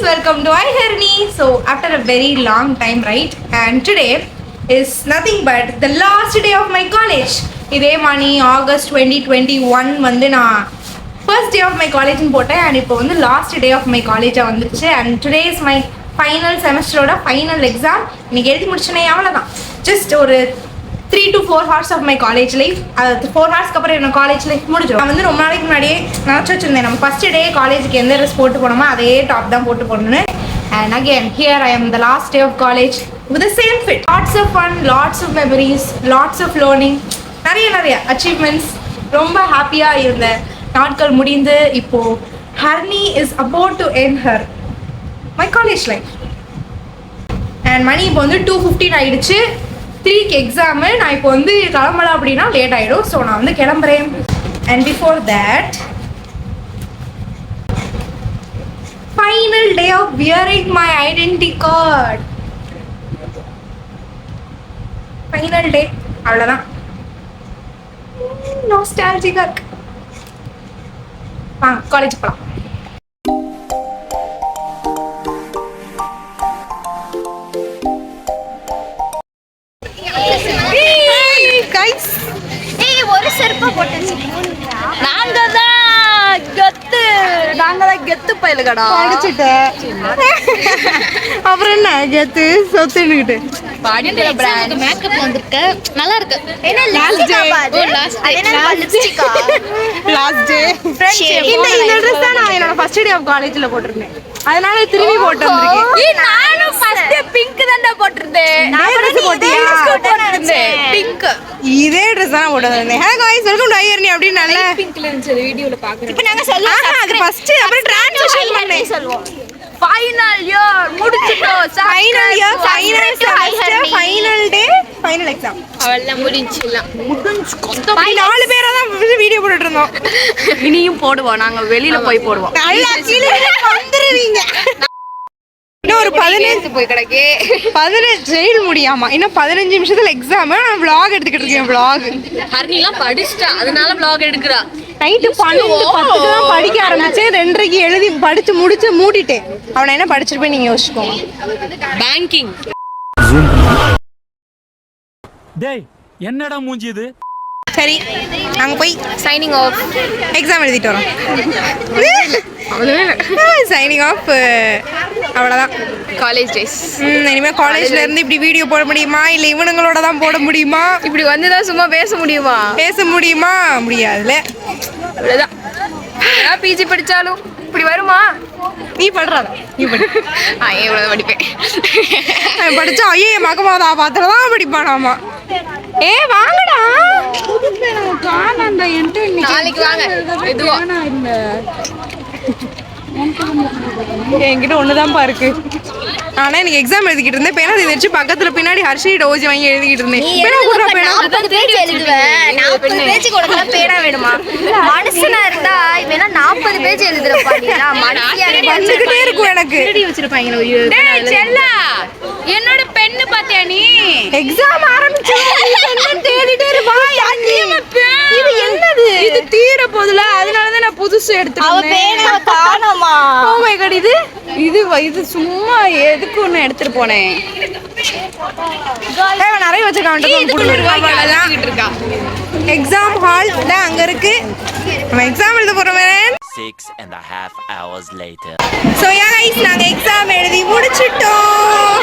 welcome to iHerni. So after a very long time, right? And today is nothing but the last day of my college. இதே மணி August 2021 வந்து நான் first day of my காலேஜ்னு போட்டேன். And இப்போ வந்து last day of my காலேஜாக வந்துருச்சு. And today is my final செமஸ்டரோட ஃபைனல் எக்ஸாம். இன்னைக்கு எழுதி முடிச்சுனே அவ்வளோதான். ஜஸ்ட் ஒரு 3 to 4 hours of my college life. அது 4 ஹவர்ஸ்க்கு அப்புறம் என்ன காலேஜ் லைஃப் முடிஞ்சிடும். நான் வந்து ரொம்ப நாளைக்கு முன்னாடியே நினச்சி வச்சுருந்தேன், நம்ம ஃபஸ்ட் டே காலேஜுக்கு எந்த ட்ரெஸ் போட்டு போனோமோ அதே டாப் தான் போட்டு போகணுன்னு. And again here I am the last day of college with the same fit. Lots of fun, lots of memories, lots of learning, நிறைய அச்சீவ்மெண்ட்ஸ். ரொம்ப ஹாப்பியாக இருந்த நாட்கள் முடிந்து இப்போது journey is about to end her my college life. And மணி இப்போ வந்து 2:15 ஆகிடுச்சு. 3க்கு எக்ஸாமு. நான் இப்போ வந்து கிளம்பல அப்படின்னா லேட் ஆகிடும். ஸோ நான் வந்து கிளம்புறேன். And before that final day of wearing my identity card. Final day, அவ்வளோதான். நாஸ்டால்ஜிக்காக இருக்கு. வாங்க காலேஜ் போகலாம். ஒரு செருப்பா போட்டு நாங்க தான் கெத்து பயிலுகடா படிச்சுட்டேன். அப்புறம் என்ன கெத்து சொத்துக்கிட்டு பாடிட்டே பிராண்ட் மேக்கப் வந்திருக்கு, நல்லா இருக்கு. என்ன லாஸ்ட் டே இந்த ட்ரெஸ் தான் நான் என்னோட ஃபர்ஸ்ட் டே ஆஃப் காலேஜ்ல போட்டிருந்தேன். அதனால திரும்பி போட்டு வந்திருக்கேன். நானும் ஃபர்ஸ்ட் பிங்க் தான்டா போட்டிருந்தேன். பிங்க் இதே ட்ரெஸ் தான் போட்டு வந்திருந்தேன். ஹே गाइस, வெல்கம் டு iHerni அப்படின்னு நல்ல பிங்க்ல இருந்துச்சு வீடியோல பாக்குறேன். இப்போ நாங்க சொல்லுவோம். அது ஃபர்ஸ்ட் அப்புறம் ட்ரான்சிஷன் பண்ணேன். சொல்லுவோம். ஃபைனல் இயர் முடிச்சிட்டோம். Final year, final semester, final டே, ஃபைனல் எக்ஸாம். அவெல்லாம் முடிஞ்சிடலாம். நாலு பேரா தான் வீடியோ போட்டுட்டு இருந்தோம். இனியும் போடுவோம். நாங்க வெளியில போய் போடுவோம். நல்லா கீழே வந்துருவீங்க. இன்னும் ஒரு 15 போய் கிடக்கே 15 ஜெயில் முடியாமா. இன்னும் 15 நிமிஷத்துல எக்ஸாம். நான் vlog எடுத்துக்கிட்டு இருக்கேன். vlog ஹர்னிலாம் படிச்சிட்டா, அதனால vlog எடுக்குறா. நைட்டு 12:10 தான் படிக்க ஆரம்பிச்சேன். 2:30க்கு எழுதி படிச்சு முடிச்சு மூடிட்டேன். அவனை என்ன படிச்சிருப்பேன் நீங்க யோசிச்சுக்கோங்க. பேங்கிங். டேய் என்னடா மூஞ்சி இது? சரி, நாங்க போய் சைனிங் ஆஃப். எக்ஸாம் எழுதிட்டு வரோம். Signing off. அவ்வளோதான் காலேஜ் டேஸ். இனிமேல் காலேஜ்ல இருந்து இப்படி வீடியோ போட முடியுமா, இல்லை இவனுங்களோட தான் போட முடியுமா? இப்படி வந்துதான் சும்மா பேச முடியுமா? முடியாதுல்ல. அவ்வளோதான். பிஜி படிச்சாலும் இப்படி வருமா? நீ படுறாத, நீ படி. எவ்வளோ படிப்பேன். படிச்சா ஐயே மகமாதா பாத்திரதான் படிப்பானாமா. வாங்கடா, நாளைக்கு வாங்க. எதுவா என்கிட்ட ஒண்ணுதான்ப்பா இருக்கு. ஆனா எனக்கு எக்ஸாம் எழுதிக்கிட்டு இருந்தேன். பேனா இதை வச்சு பக்கத்துல பின்னாடி ஹர்ஷிட்ட ஓஜி வாங்கி எழுதிக்கிட்டு இருந்தேன். 40 பேஜ் எழுதுவேன். 40 பேஜ் கொடுக்க பேனா வேணுமா? மனுஷனா இருந்தா இவனா 40 பேஜ் எழுதுறப்பா. வந்துகிட்டே இருக்கும் எனக்கு. செல்லா, என்னோட பென்னு பாத்தியா நீ? எக்ஸாம் ஆரம்பிச்சு தேடிட்டே இருப்பா. இது என்னது? இது தீர போதுல, அதனாலதான் நான் புதுசு எடுத்துட்டேன். Oh my god, இது சும்மா எதுக்கு ஒண்ணு எடுத்துட்டு போனேன். நிறைய வச்சிருக்கான். எக்ஸாம் ஹால் அங்க இருக்கு. நம்ம எக்ஸாம் எழுத போறோம். 6.5 hours later. So yeah guys, நாங்க எக்ஸாம் எழுதி முடிச்சிட்டோம்.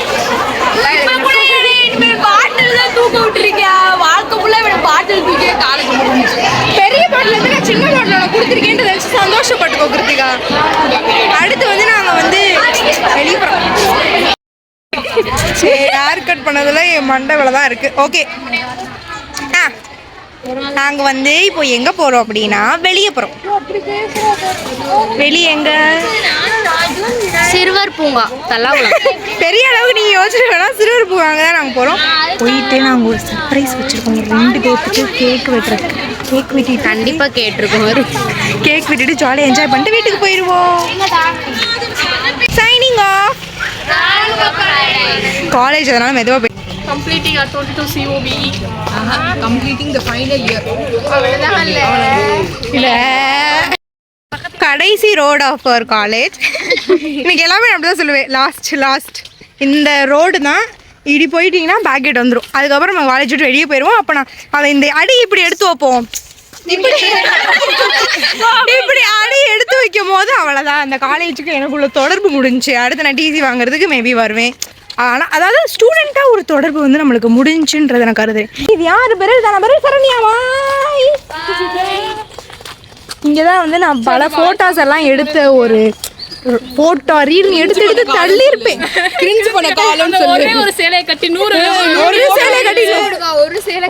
பாட்டில் தான் தூக்க விட்டுருக்கியா? வாழ்க்கை ஃபுல்லா இவனை பாட்டில் தூக்கியே காலேஜ் முடிஞ்சு. பெரிய பாட்டில் இருந்து நான் சின்ன பாட்டில் கொடுத்துருக்கேன்னு நினைச்சு சந்தோஷப்பட்டுக்கோ கிருத்திகா. அடுத்து வந்து நாங்க வந்து வெளியே போறோம். ஹேர் கட் பண்ணதுல என் மண்டை தான் இருக்கு. ஓகே, நாங்க வந்து இப்போ எங்க போறோம் அப்படின்னா வெளியே போறோம். வெளியே எங்க? சிறுவர் பூங்கா தல்லாகுளம். பெரிய அளவுக்கு நீங்க யோசிச்சு வேணா, சிறுவர் பூங்காங்க தான் நாங்க போறோம். போயிட்டு நாங்க ஒரு சர்ப்ரைஸ் வச்சிருக்கோம். 2 பேருக்கு கேக் வெட்டுறதுக்கு. கேக் வெட்டிட்டு கண்டிப்பா கேட்டிருக்கோம். கேக் வெட்டிட்டு ஜாலியாக என்ஜாய் பண்ணிட்டு வீட்டுக்கு போயிடுவோம். Signing off. காலேஜ் அதனால மெதுவாக போய் completing our 22 COB. completing the final year. அவ்வளவுதான் இல்ல. கடைசி ரோட் ஆஃப் அவர் காலேஜ். இன்னைக்கு எல்லாமே நான் அப்படிதான் சொல்லுவேன். லாஸ்ட் இந்த ரோடு தான், இப்படி போயிட்டீங்கன்னா பேக் கேட் வந்துடும். அதுக்கப்புறம் நம்ம காலேஜ் விட்டு வெளியே போயிடுவோம். அப்போ நான் அதை இந்த அடி இப்படி எடுத்து வைப்போம், இப்படி அடி எடுத்து வைக்கும் போது அவ்வளோதான், அந்த காலேஜுக்கு எனக்குள்ள தொடர்பு முடிஞ்சு. அடுத்து நான் டிசி வாங்குறதுக்கு மேபி வருவேன். ஆனால் அதாவது ஸ்டூடெண்ட்டாக ஒரு தொடர்பு வந்து நம்மளுக்கு முடிஞ்சுன்றதை நான் கருதுறேன். இது யார் பேர்? தான பேர் சரண்யாவா? இங்கே தான் வந்து நான் பல ஃபோட்டோஸ் எல்லாம் எடுத்த ஒரு போட்டோ ரீல் எடுத்து தள்ளி இருப்பேன். கிரிஞ்சு பண்ண காலம்னு சொல்லி ஒரு சேலையை கட்டி 100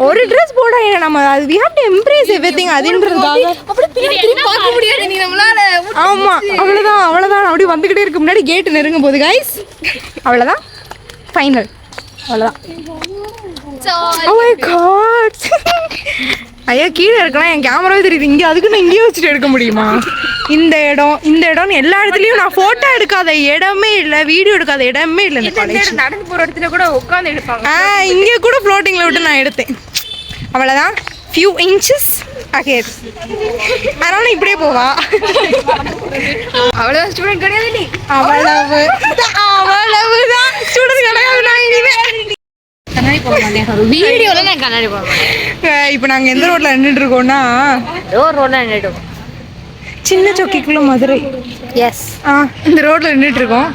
ஒரு ட்ரெஸ் போட நம்ம அது we have to embrace everything அதுன்றதுக்காக. பார்க்க முடியாது நீ நம்மளால. ஆமா அவ்வளவுதான் அப்படி வந்துகிட்டே இருக்கு. முன்னாடி கேட் நெருங்கும் போது கைஸ் அவ்வளவுதான் ஃபைனல், அவ்வளவுதான். Oh my god. ஐயா கீழே இருக்கலாம், என் கேமராவே தெரியுது இங்கே, அதுக்கு நான் இங்கேயே வச்சுட்டு எடுக்க முடியுமா? இந்த இடம்னு எல்லா இடத்துலையும் நான் ஃபோட்டோ எடுக்காத இடமே இல்லை, வீடியோ எடுக்காத இடமே இல்லை. இந்த காலேஜ் நடந்து போற இடத்துல கூட உட்காந்து எடுப்பாங்க. இங்கே கூட ஃப்ளோட்டிங்கில் விட்டு நான் எடுத்தேன். அவ்வளோதான், ஃபியூ இன்ச்சஸ் அகேர். அதனால இப்படியே போவா. அவ்வளோ ஸ்டூடெண்ட் கிடையாது நீ. அவ்வளவுதான் ஸ்டூடெண்ட் கிடையாது நான் இனிமே. வீடியோல நான் கண்ணாடி போட மாட்டேன். இப்போ நாங்கள் எந்த ரோட்ல நின்றுட்டு இருக்கோம்னா, ஒரு ரோட்ல நின்றுட்டோம், சின்ன சொக்கிக்குள்ள மதுரை. எஸ், இந்த ரோட்ல நின்றுட்டு இருக்கோம்.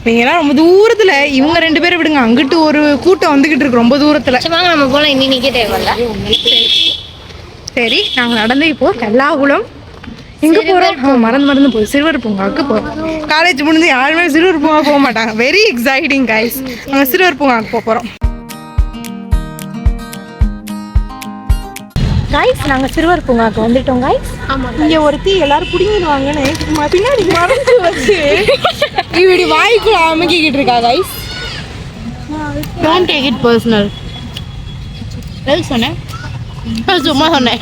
நீங்களாம் ரொம்ப தூரத்துல, இவங்க 2 பேரை விடுங்க, அங்கிட்டு ஒரு கூட்டம் வந்துகிட்டு இருக்கு ரொம்ப தூரத்துல. வாங்க நம்ம போலாம், இன்னி நிக்க தேவையில்ல. சரி நாங்க நடந்து இப்போ கல்லாகுளம் எங்க போறோம்? மறந்து போய் சிறுவர் பூங்காவுக்கு போறோம். காலேஜ் முடிஞ்சு யாருமே சிறுவர் பூங்கா போக மாட்டாங்க. Very exciting guys. நாங்க சிறுவர் பூங்காவுக்கு போறோம் கைஸ். நாங்க சிறுவர் பூங்காவுக்கு வந்துட்டோம் கைஸ். இங்க ஒருத்தி எல்லாரும் புடிங்கிடுவாங்கன்னு பின்னாடி மறைச்சு வச்சு இப்படி வாய்க்குள்ள அமுக்கிக்கிட்டு இருக்கா guys. Don't take it personal. சொன்னேன், சும்மா சொன்னேன்.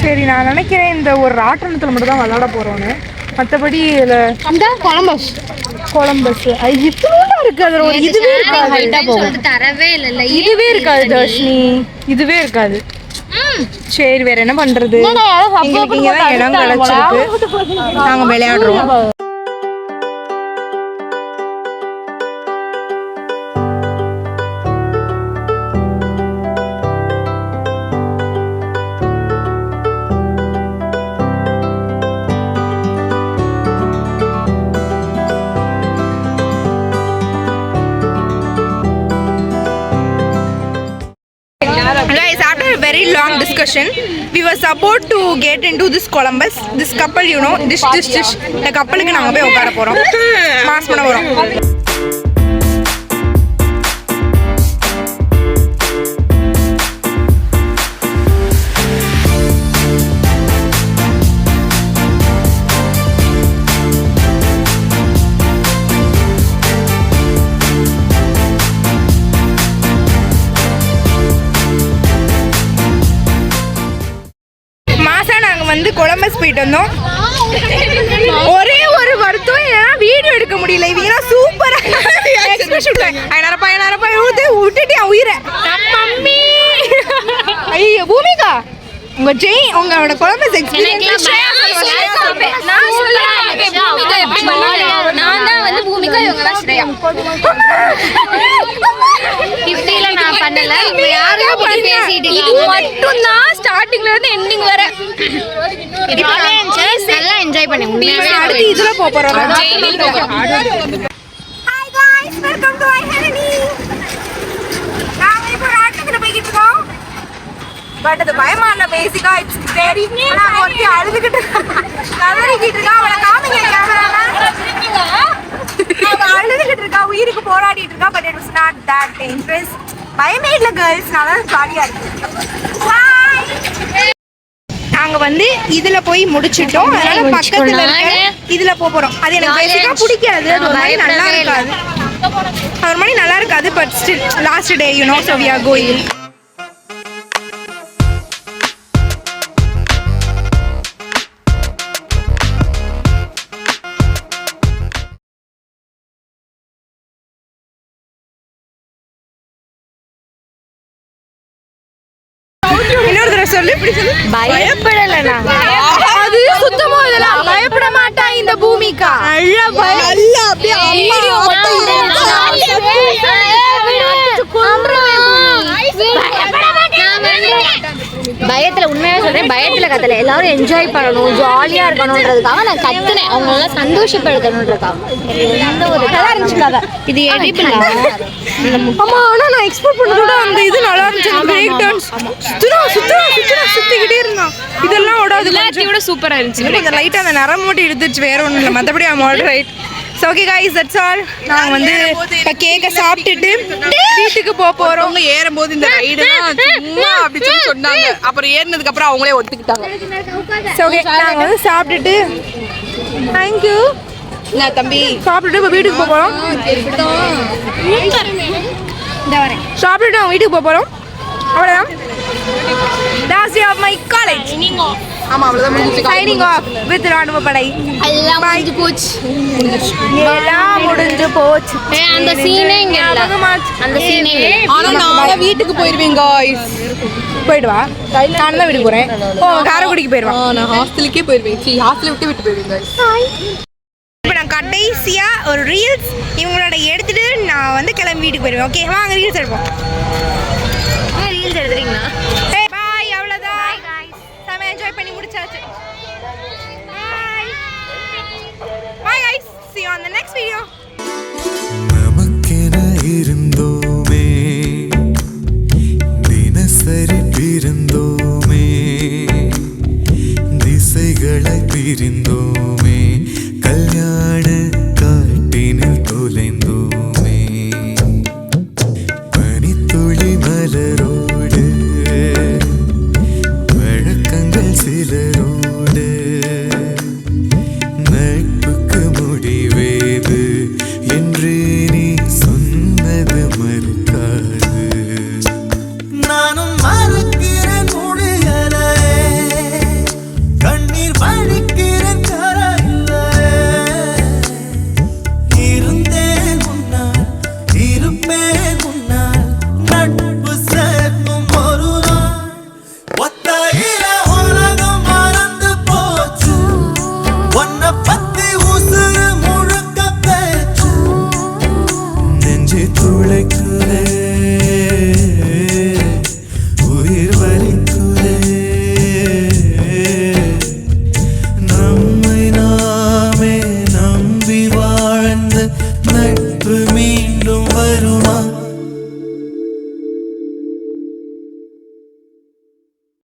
சரி நான் நினைக்கிறேன் இந்த ஒரு ராட்டனத்தில் மட்டும் தான் விளாட போகிறோன்னு, மற்றபடி இதில் இந்த கொலம்பஸ் அது இவ்வளோ இருக்குது. அதில் ஒரு இதுவே இருக்காது, தரவே இல்லை. இதுவே இருக்காது தர்ஷினி, இதுவே இருக்காது. சரி வேற என்ன பண்றது, எங்களுக்கு இங்கே தான் இடம் கிடைச்சிருக்கு, நாங்கள் விளையாடுறோம். Guys, after a very long discussion, we were supposed to get into this Columbus. This couple, you know, this. இந்த கப்பலுக்கு நாங்கள் போய் உட்கார போகிறோம், மாஸ் பண்ண போகிறோம். வந்து கொலம்பஸ் போயிட்டு வந்தோம். ஒரே ஒரு வருத்தம், ஏன்னா வீடியோ எடுக்க முடியல. இவங்க சூப்பரா விட்டுட்டு உயிரை. ஐயோ பூமிகா, உங்களோட கொலம்பஸ் எக்ஸ்பீரியன்ஸ் நான் தான் வந்து பூமிகா, இவங்க தான் ஸ்ரேயா. இப்படில நான் பண்ணல, இவங்க யாரையோ பத்தி பேசிட்டு இருக்காங்க. மட்டும் தான் ஸ்டார்டிங்ல இருந்து எண்டிங் வரை நல்லா என்ஜாய் பண்ணி உண்மையாவே. அடுத்து இதுல போறோம். Hi guys, welcome to my ஹெனி. நாங்க இப்போ ராட்டுக்குள்ள போயிட்டு இருக்கோம். பட் அது பயமா இல்ல, பேசிக்கா இட்ஸ் வெரி நான் ஒருத்தி அழுதுகிட்டு கதறிக்கிட்டு இருக்கா. அவளை காமிங்க கேமரால. அவ அழுதுகிட்டு இருக்கா, உயிருக்கு போராடிட்டு இருக்கா. But it was not that dangerous. பயமே இல்ல கேர்ள்ஸ், நல்லா ஜாலியா இருக்கு. பாய். நாங்க வந்து இதுல போய் முடிச்சிட்டோம். அதனால பக்கத்துல இருக்க இதுல போறோம். அது எனக்கு பேசிக்கா பிடிக்காது, அது ஒரு மாதிரி நல்லா இருக்காது, அது ஒரு மாதிரி நல்லா இருக்காது. But still last day you know, so we are going. பயப்படல, அது சுத்தமா இதெல்லாம் பயப்பட மாட்டான். இந்த இந்த பூமிகா நல்லா அப்படியே பயத்துல உண்மையா சொல்றேன், பயத்துல கத்தல, எல்லாரும் என்ஜாய் பண்ணணும், ஜாலியா இருக்கணும்ன்றதுக்காக நான் கத்துனேன், அவங்க எல்லாம் சந்தோஷப்படுத்தணும்ன்றதுக்காக. எந்த ஒரு நல்லா இருந்துச்சுக்காக இது எடிபிள். ஆமா, ஆனா நான் எக்ஸ்போர்ட் பண்ணதோட அந்த இது நல்லா இருந்துச்சு. அந்த பிரேக் டான்ஸ் சுத்திக்கிட்டே இருந்தான். இதெல்லாம் ஓடாது, எல்லாத்தையும் சூப்பரா இருந்துச்சு. கொஞ்சம் லைட்டா அந்த நரம் மட்டும் எடுத்துச்சு, வேற ஒண்ணும் இல்லை. மற்றபடி I'm all right. So okay guys, that's all. நாங்கள் வந்து இப்போ கேக்கை சாப்பிட்டுட்டு வீட்டுக்கு போகிறோம். ஏறும்போது இந்த ரைடுலாம் சும்மா அப்படி சொல்லி சொன்னாங்க. அப்புறம் ஏறினதுக்கு அப்புறம் அவங்களே ஒத்துக்கிட்டாங்க. ஸோ ஓகே, நாங்கள் வந்து சாப்பிட்டுட்டு தேங்க்யூ நான் தம்பி சாப்பிட்டுட்டு இப்போ வீட்டுக்கு போகிறோம். சாப்பிட்டுட்டு அவங்க வீட்டுக்கு போகிறோம். அவ்வளோதான். Last day of my college. ஆமா அவ்வளவுதான் முடிஞ்சிச்சு. சைனிங் ஆஃப் வித் ராணுவ படை. எல்லாம் முடிஞ்சு போச்சு. எல்லாம் முடிஞ்சு போச்சு. அந்த சீனே இங்க இல்ல, அந்த சீனே இல்ல. ஆனா நான் வீட்டுக்கு போயிருவேன் गाइस. போயிட்டு வா. நான் தான் வீட்டுக்கு போறேன். ஓ, காரைக்குடிக்கு போயிடுவான். நான் ஹாஸ்டலுக்கே போயிருவேன். ஹாஸ்டலை விட்டு போயிருவேன் गाइस. இப்போ நான் கடைசியா ஒரு ரீல்ஸ் இவங்களோட எடுத்துட்டு நான் வந்து கிளம்பி வீட்டுக்கு போயிடுவேன். ஓகே, வாங்க ரீல்ஸ் எடுப்போம். ரீல்ஸ் எடுத்துறீங்களா? பாய், அவ்வளோதான். செம என்ஜாய் பண்ணி முடிச்சாச்சு. பாய் பாய் guys, see you on the next video.